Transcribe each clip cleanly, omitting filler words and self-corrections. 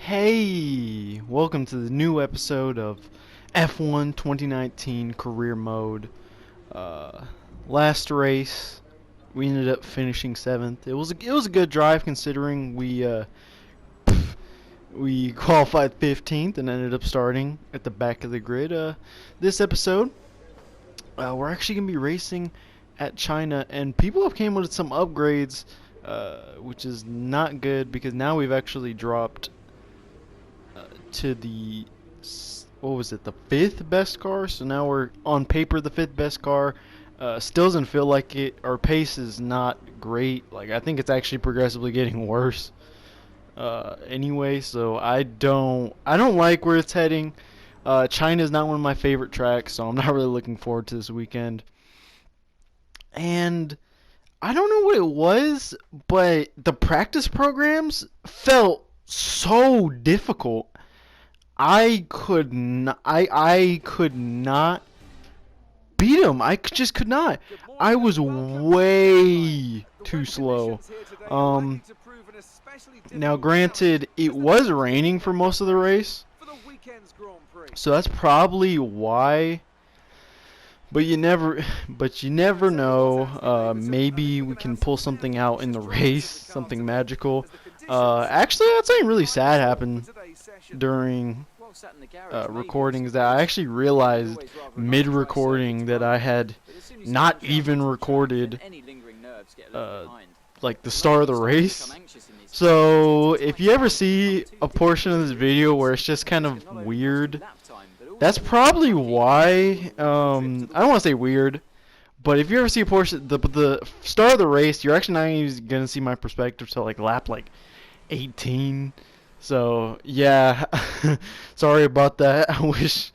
Hey, welcome to the new episode of F1 2019 Career Mode. Last race, we ended up finishing 7th. It was a good drive considering we qualified 15th and ended up starting at the back of the grid. This episode, we're actually gonna be racing at China, and people have came with some upgrades, which is not good because now we've actually dropped to the, what was it, the 5th best car. So now we're on paper the 5th best car. Still doesn't feel like it. Our pace is not great. Like, I think it's actually progressively getting worse. Anyway, so I don't like where it's heading. China is not one of my favorite tracks, so I'm not really looking forward to this weekend. And I don't know what it was, but the practice programs felt so difficult. I could not beat him. I just could not. I was way too slow. Now granted, it was raining for most of the race, so that's probably why. But you never know. Maybe we can pull something out in the race, something magical. Actually, that's something really sad happened during recordings that I actually realized mid-recording that I had not even recorded like the start of the race. So if you ever see a portion of this video where it's just kind of weird, that's probably why. I don't want to say weird, but if you ever see a portion, the start of the race, you're actually not even gonna see my perspective till like lap 18. So yeah, sorry about that. I wish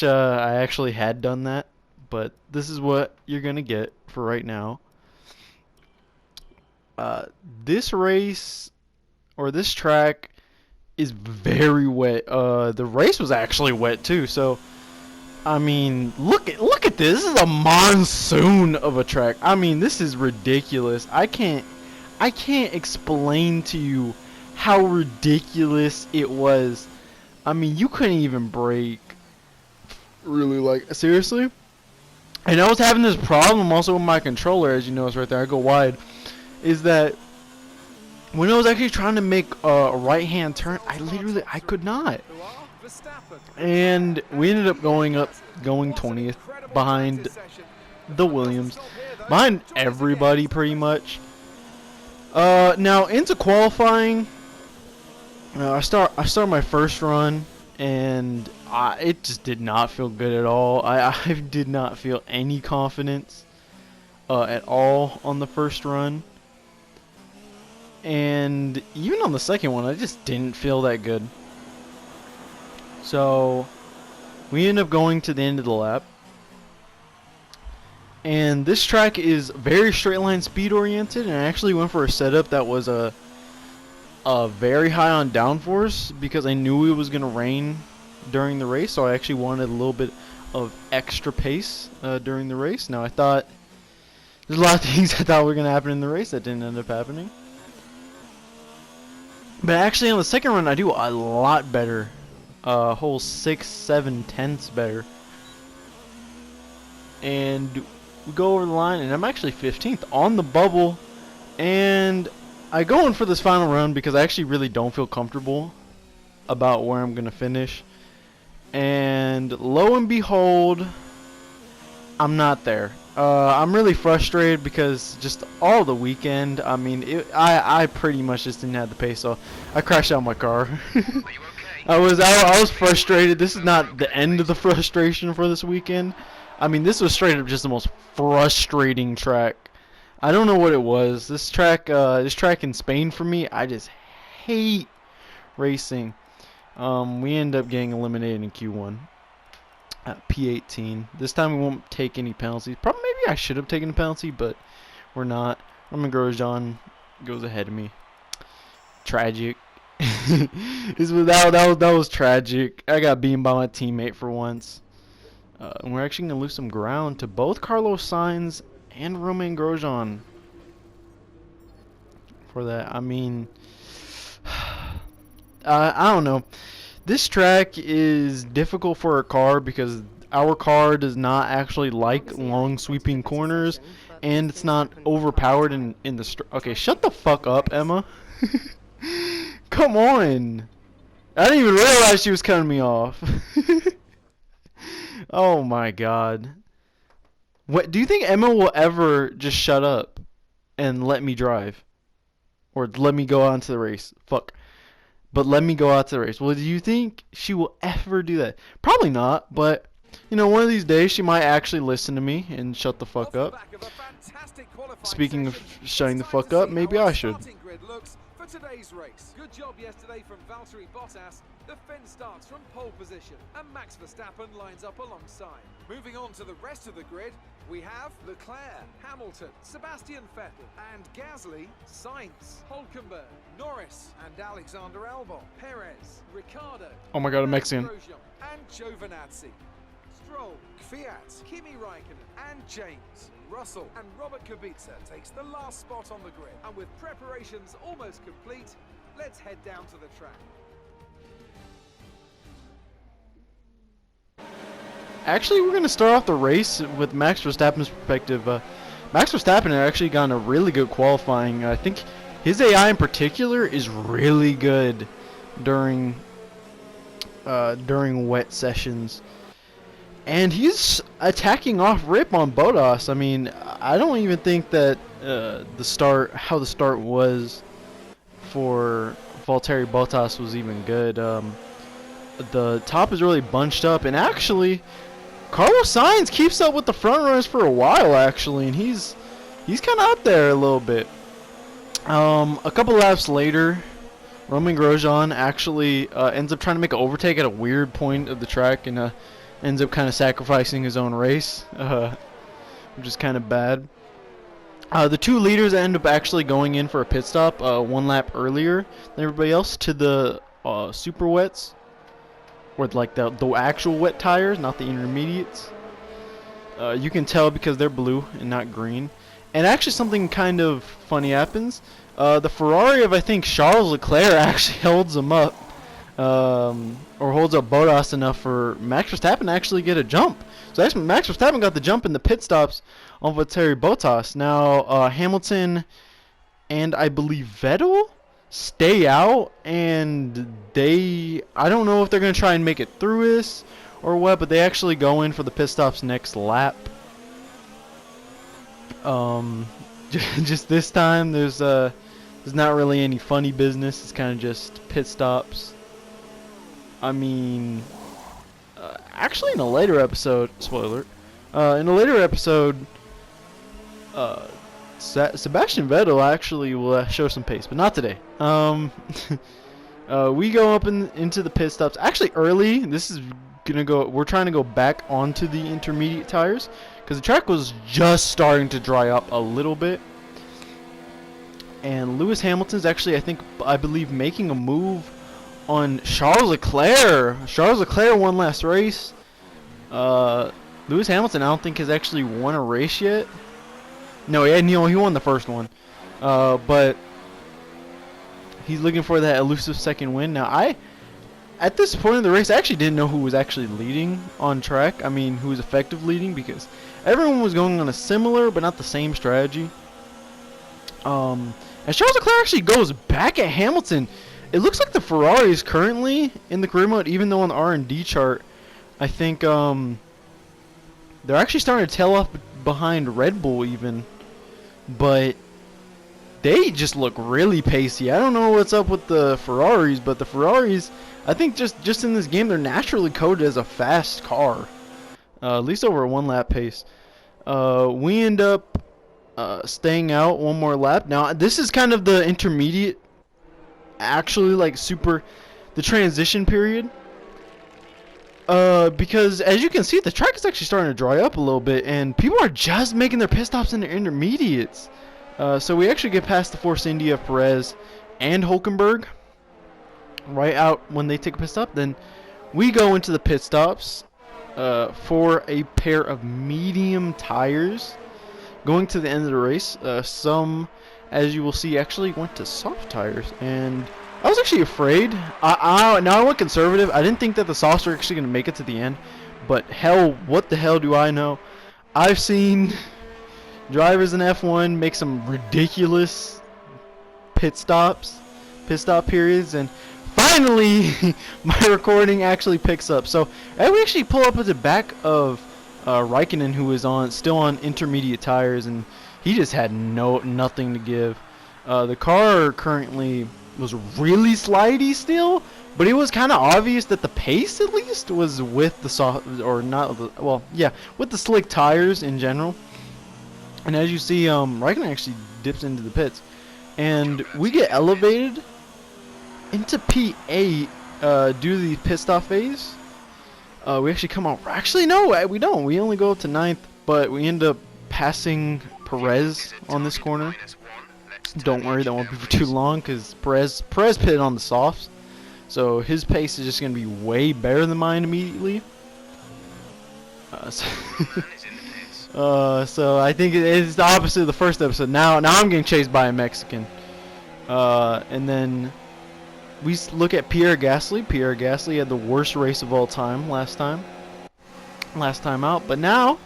I actually had done that, but this is what you're gonna get for right now. This race or this track is very wet. The race was actually wet too. So I mean, look at this. This is a monsoon of a track. I mean, this is ridiculous. I can't explain to you how ridiculous it was. I mean, you couldn't even brake. Really, like, seriously? And I was having this problem also with my controller, as you notice right there. I go wide. Is that when I was actually trying to make a right-hand turn, I could not. And we ended up going 20th behind the Williams, behind everybody pretty much. Now into qualifying, I start my first run, and it just did not feel good at all. I did not feel any confidence at all on the first run. And even on the second one, I just didn't feel that good. So we end up going to the end of the lap. And this track is very straight line speed oriented, and I actually went for a setup that was a very high on downforce because I knew it was going to rain during the race, so I actually wanted a little bit of extra pace during the race. Now I thought there's a lot of things I thought were going to happen in the race that didn't end up happening. But actually on the second run I do a lot better. Whole 6-7 tenths better. And we go over the line, and I'm actually 15th on the bubble. And I go in for this final run because I actually really don't feel comfortable about where I'm going to finish. And lo and behold, I'm not there. I'm really frustrated because just all the weekend, I mean, I pretty much just didn't have the pace, so I crashed out my car. I was frustrated. This is not the end of the frustration for this weekend. I mean, this was straight up just the most frustrating track. I don't know what it was. This track in Spain for me, I just hate racing. We end up getting eliminated in Q1 at P18. This time we won't take any penalties. Probably maybe I should have taken a penalty, but we're not. Romain Grosjean goes ahead of me. Tragic. That was tragic. I got beaten by my teammate for once. And we're actually going to lose some ground to both Carlos Sainz and Romain Grosjean for that. I mean, I don't know. This track is difficult for a car because our car does not actually like long sweeping corners, and it's not overpowered in the okay, shut the fuck up, Emma. Come on. I didn't even realize she was cutting me off. Oh my god. What do you think Emma will ever just shut up and let me drive? Or let me go on to the race? Fuck. But let me go out to the race. Well, do you think she will ever do that? Probably not, but you know, one of these days she might actually listen to me and shut the fuck up. Speaking of shutting the fuck up, maybe I should. Today's race. Good job yesterday from Valtteri Bottas. The Finn starts from pole position and Max Verstappen lines up alongside. Moving on to the rest of the grid, we have Leclerc, Hamilton, Sebastian Vettel and Gasly, Sainz, Hülkenberg, Norris and Alexander Albon, Perez, Ricciardo, oh my god, a Mexican, and Giovinazzi. Stroll, Fiat, Kimi Raikkonen and James. Russell and Robert Kubica takes the last spot on the grid. And with preparations almost complete, let's head down to the track. Actually, we're going to start off the race with Max Verstappen's perspective. Max Verstappen had actually gotten a really good qualifying. I think his AI in particular is really good during wet sessions. And he's attacking off rip on Bottas. I mean, I don't even think that how the start was for Valtteri Bottas was even good. The top is really bunched up, and actually, Carlos Sainz keeps up with the front runners for a while, actually, and he's kind of up there a little bit. A couple laps later, Romain Grosjean actually ends up trying to make an overtake at a weird point of the track, and ends up kind of sacrificing his own race, which is kind of bad. The two leaders end up actually going in for a pit stop one lap earlier than everybody else to the super wets, or like the actual wet tires, not the intermediates. You can tell because they're blue and not green. And actually something kind of funny happens. The Ferrari of, I think, Charles Leclerc actually holds them up. Or holds up Bottas enough for Max Verstappen to actually get a jump. So actually Max Verstappen got the jump in the pit stops on Valtteri Bottas. Now Hamilton and I believe Vettel stay out, and I don't know if they're going to try and make it through this or what, but they actually go in for the pit stops next lap. Just this time there's not really any funny business. It's kind of just pit stops. I mean, actually in a later episode, spoiler, in a later episode, Sebastian Vettel actually will show some pace, but not today. We go up into the pit stops. Actually, early, this is gonna go. We're trying to go back onto the intermediate tires because the track was just starting to dry up a little bit. And Lewis Hamilton's actually, I believe, making a move on Charles Leclerc. Charles Leclerc won last race. Lewis Hamilton, I don't think, has actually won a race yet. No, he won the first one. But he's looking for that elusive second win. Now, at this point in the race, I actually didn't know who was actually leading on track. I mean, who was effective leading, because everyone was going on a similar but not the same strategy. And Charles Leclerc actually goes back at Hamilton. It looks like the Ferrari is currently in the career mode, even though on the R&D chart, I think they're actually starting to tail off behind Red Bull even. But they just look really pacey. I don't know what's up with the Ferraris, but the Ferraris, I think just in this game, they're naturally coded as a fast car. At least over a one-lap pace. We end up staying out one more lap. Now, this is kind of the intermediate, actually, like the transition period. Because as you can see, the track is actually starting to dry up a little bit, and people are just making their pit stops in the intermediates. So we actually get past the Force India of Perez and Hülkenberg right out when they take a pit stop. Then we go into the pit stops for a pair of medium tires going to the end of the race. Some, as you will see, actually went to soft tires, and I was actually afraid. Now I went conservative. I didn't think that the softs were actually going to make it to the end. But hell, what the hell do I know? I've seen drivers in F1 make some ridiculous pit stop periods, and finally my recording actually picks up. So we actually pull up at the back of Raikkonen, who was still on intermediate tires, and he just had nothing to give. The car currently was really slidey still, but it was kind of obvious that the pace at least was with the soft, or not, well, yeah, with the slick tires in general. And as you see, Raikkonen actually dips into the pits, and we get elevated into P8 due to the pit stop phase. We actually come out. Actually, no, we don't. We only go up to 9th, but we end up passing Perez on this corner. Don't worry, that won't be for too long because Perez pitted on the softs, so his pace is just going to be way better than mine immediately. So I think it's the opposite of the first episode. Now I'm getting chased by a Mexican. And then we look at Pierre Gasly. Pierre Gasly had the worst race of all time last time out, but now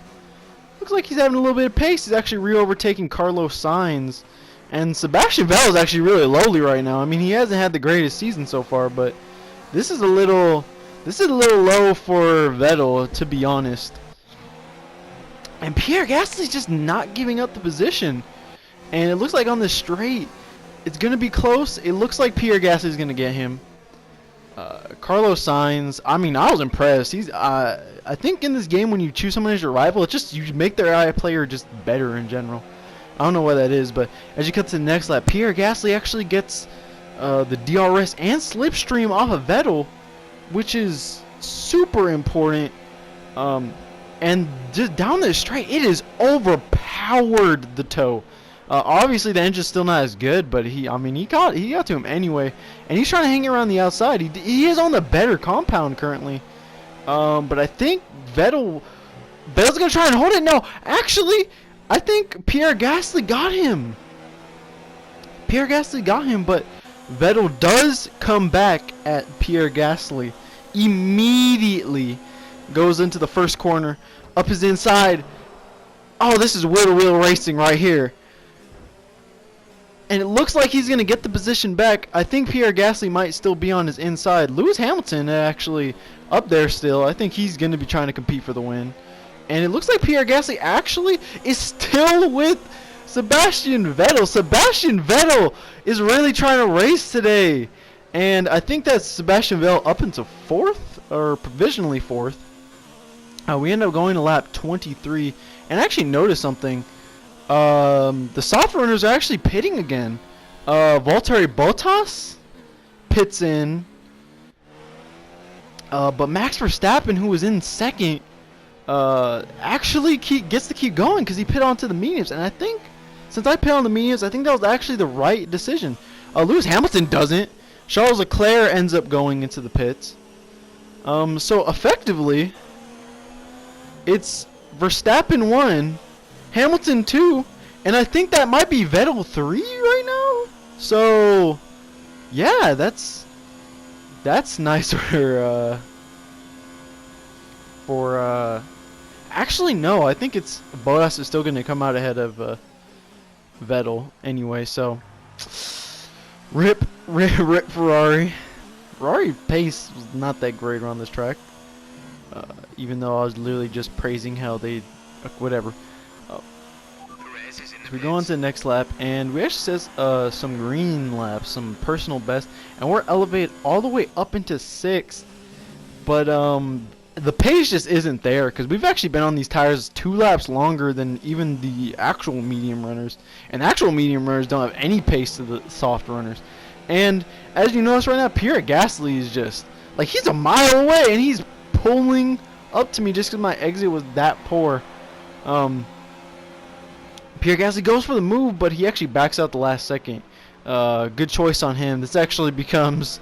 looks like he's having a little bit of pace. He's actually re-overtaking Carlos Sainz, and Sebastian Vettel is actually really lowly right now. I mean, he hasn't had the greatest season so far, but this is a little low for Vettel, to be honest. And Pierre Gasly's just not giving up the position, and it looks like on this straight it's going to be close. It looks like Pierre Gasly's going to get him. Carlos Sainz, I mean, I was impressed. I think in this game when you choose someone as your rival, it's just you make their player just better in general. I don't know what that is, but as you cut to the next lap, Pierre Gasly actually gets the DRS and slipstream off of Vettel, which is super important. And just down this straight, it is overpowered the toe. Obviously, the engine's still not as good, but he got to him anyway, and he's trying to hang around the outside. He is on the better compound currently, but I think Vettel's gonna try and hold it. No, actually, I think Pierre Gasly got him. But Vettel does come back at Pierre Gasly. Immediately goes into the first corner, up his inside. Oh, this is wheel-to-wheel racing right here. And it looks like he's going to get the position back. I think Pierre Gasly might still be on his inside. Lewis Hamilton actually up there still. I think he's going to be trying to compete for the win. And it looks like Pierre Gasly actually is still with Sebastian Vettel. Sebastian Vettel is really trying to race today. And I think that's Sebastian Vettel up into 4th, or provisionally 4th. We end up going to lap 23. And I actually noticed something. The soft runners are actually pitting again. Valtteri Bottas pits in. But Max Verstappen, who was in 2nd, actually gets to keep going because he pit onto the mediums. And I think, since I pit on the mediums, I think that was actually the right decision. Lewis Hamilton doesn't. Charles Leclerc ends up going into the pits. So effectively, it's Verstappen 1, Hamilton 2, and I think that might be Vettel 3 right now. So, yeah, that's nicer for actually no, I think it's Bottas is still going to come out ahead of Vettel anyway. So, rip Ferrari. Ferrari pace was not that great around this track. Even though I was literally just praising how they, whatever. So we go on to the next lap, and we actually says some green laps, some personal best, and we're elevated all the way up into 6th. But the pace just isn't there because we've actually been on these tires 2 laps longer than even the actual medium runners, and actual medium runners don't have any pace to the soft runners. And as you notice right now, Pierre Gasly is just like he's a mile away, and he's pulling up to me just because my exit was that poor. Pierre Gasly goes for the move, but he actually backs out the last second. Good choice on him. This actually becomes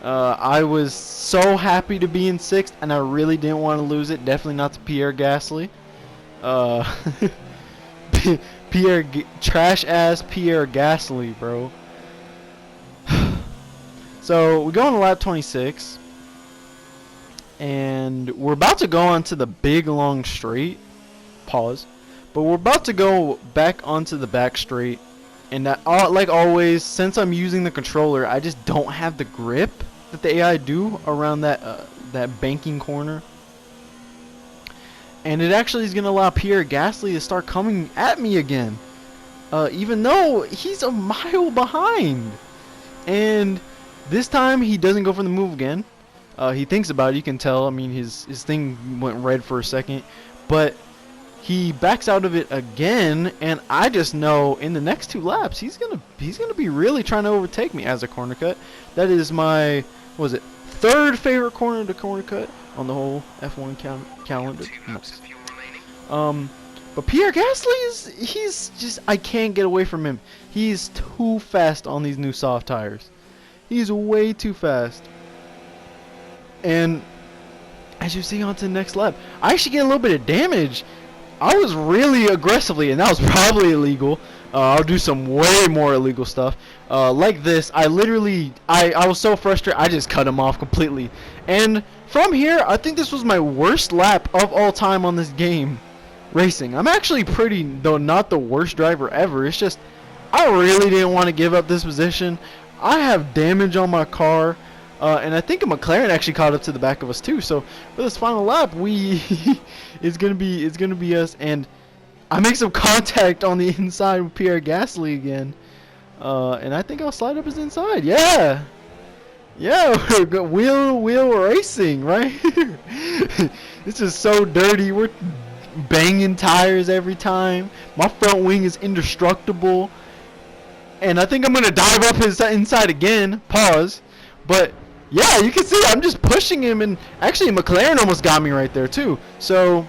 I was so happy to be in 6th, and I really didn't want to lose it. Definitely not to Pierre Gasly. Trash ass Pierre Gasly, bro. So we go on to lap 26, and we're about to go onto the big long straight. Pause. But we're about to go back onto the back straight, and that, like always, since I'm using the controller, I just don't have the grip that the AI do around that banking corner. And it actually is going to allow Pierre Gasly to start coming at me again, even though he's a mile behind. And this time he doesn't go for the move again. He thinks about it. You can tell. I mean, his thing went red for a second, but he backs out of it again. And I just know in the next 2 laps he's gonna be really trying to overtake me as a corner cut. That is my, what was it, 3rd favorite corner to corner cut on the whole F1 calendar. But Pierre Gasly he's just, I can't get away from him. He's too fast on these new soft tires. He's way too fast. And as you see on to the next lap, I actually get a little bit of damage. I was really aggressively, and that was probably illegal. I'll do some way more illegal stuff. Like this, I literally, I was so frustrated, I just cut him off completely. And from here, I think this was my worst lap of all time on this game racing. I'm actually pretty, though not the worst driver ever. It's just, I really didn't want to give up this position. I have damage on my car. And I think a McLaren actually caught up to the back of us too. So for this final lap, it's gonna be us. And I make some contact on the inside with Pierre Gasly again, and I think I'll slide up his inside. Yeah, wheel racing right here. This is so dirty. We're banging tires every time. My front wing is indestructible, and I think I'm gonna dive up his inside again. Pause, but. Yeah, you can see I'm just pushing him, and actually McLaren almost got me right there too. So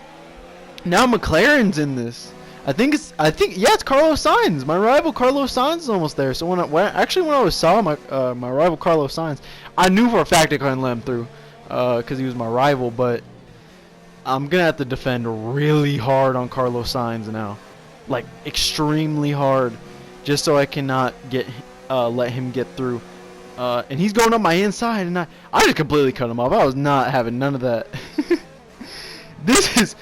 now McLaren's in this. I think it's Carlos Sainz. My rival Carlos Sainz is almost there. So when I saw my rival Carlos Sainz, I knew for a fact I couldn't let him through because he was my rival. But I'm gonna have to defend really hard on Carlos Sainz now, like extremely hard, just so I cannot let him get through. And he's going up my inside, and I just completely cut him off. I was not having none of that. This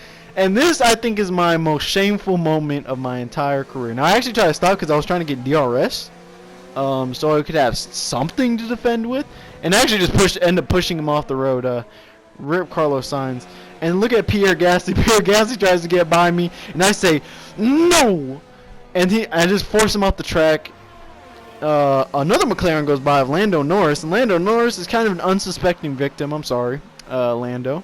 I think is my most shameful moment of my entire career. Now I actually tried to stop because I was trying to get DRS, so I could have something to defend with, and I actually just ended up pushing him off the road. Rip Carlos Sainz. And look at Pierre Gasly. Pierre Gasly tries to get by me, and I say no, and I just force him off the track. Another McLaren goes by of Lando Norris, and Lando Norris is kind of an unsuspecting victim. I'm sorry, Lando.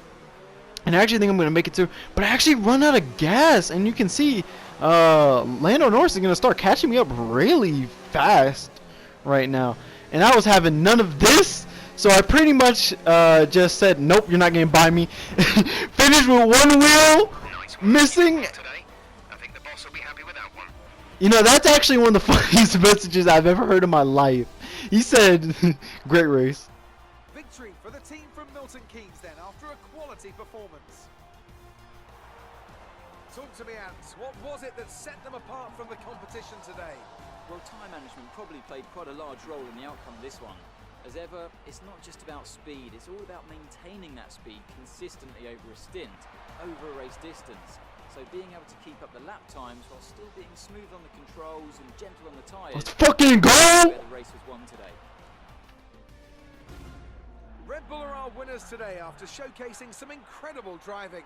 And I actually think I'm going to make it through, but I actually run out of gas, and you can see Lando Norris is going to start catching me up really fast right now. And I was having none of this, so I pretty much just said, nope, you're not going to buy me. Finished with 1 wheel missing. You know, that's actually one of the funniest messages I've ever heard in my life. He said, great race. Victory for the team from Milton Keynes then, after a quality performance. Talk to me, Ants. What was it that set them apart from the competition today? Well, time management probably played quite a large role in the outcome of this one. As ever, it's not just about speed, it's all about maintaining that speed consistently over a stint, over a race distance. So being able to keep up the lap times while still being smooth on the controls and gentle on the tyres. Let's fucking go! Where the race was won today. Red Bull are our winners today after showcasing some incredible driving.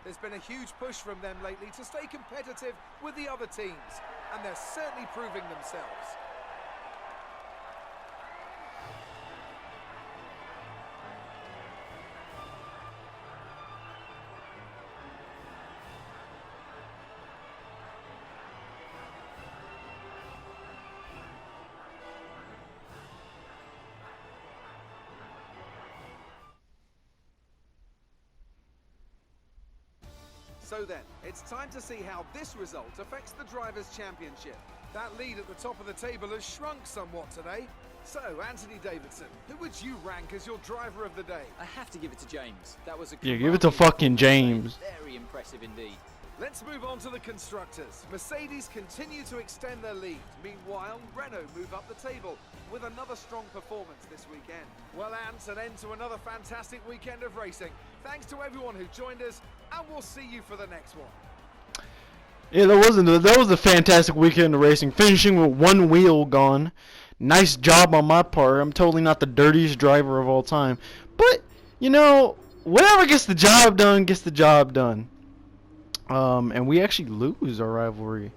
There's been a huge push from them lately to stay competitive with the other teams, and they're certainly proving themselves. So then, it's time to see how this result affects the Drivers' Championship. That lead at the top of the table has shrunk somewhat today. So, Anthony Davidson, who would you rank as your driver of the day? I have to give it to James. That was a give it to fucking James. Very impressive indeed. Let's move on to the constructors. Mercedes continue to extend their lead. Meanwhile, Renault move up the table with another strong performance this weekend. Well, Ant, an end to another fantastic weekend of racing. Thanks to everyone who joined us, and we'll see you for the next one. Yeah, that was a fantastic weekend of racing, finishing with one wheel gone. Nice job on my part. I'm totally not the dirtiest driver of all time. But, you know, whatever gets the job done, gets the job done. And we actually lose our rivalry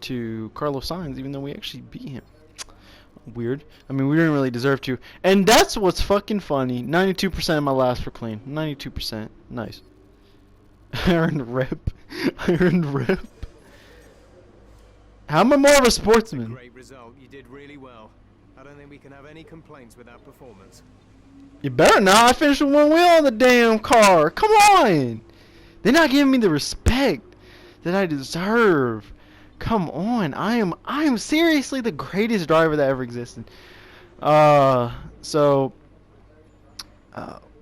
to Carlos Sainz, even though we actually beat him. Weird. I mean, we didn't really deserve to. And that's what's fucking funny. 92% of my laps were clean. 92%. Nice. I earned rep. I earned rep. How am I more of a sportsman? Great result. You did really well. I don't think we can have any complaints with that performance. You better not. I finished with one wheel on the damn car. Come on. They're not giving me the respect that I deserve. Come on. I am seriously the greatest driver that ever existed. So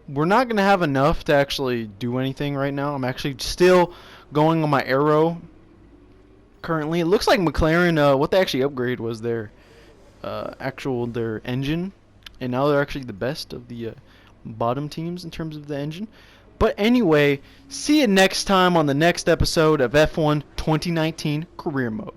we're not going to have enough to actually do anything right now. I'm actually still going on my aero currently. It looks like McLaren, what they actually upgraded was their engine. And now they're actually the best of the bottom teams in terms of the engine. But anyway, see you next time on the next episode of F1 2019 Career Mode.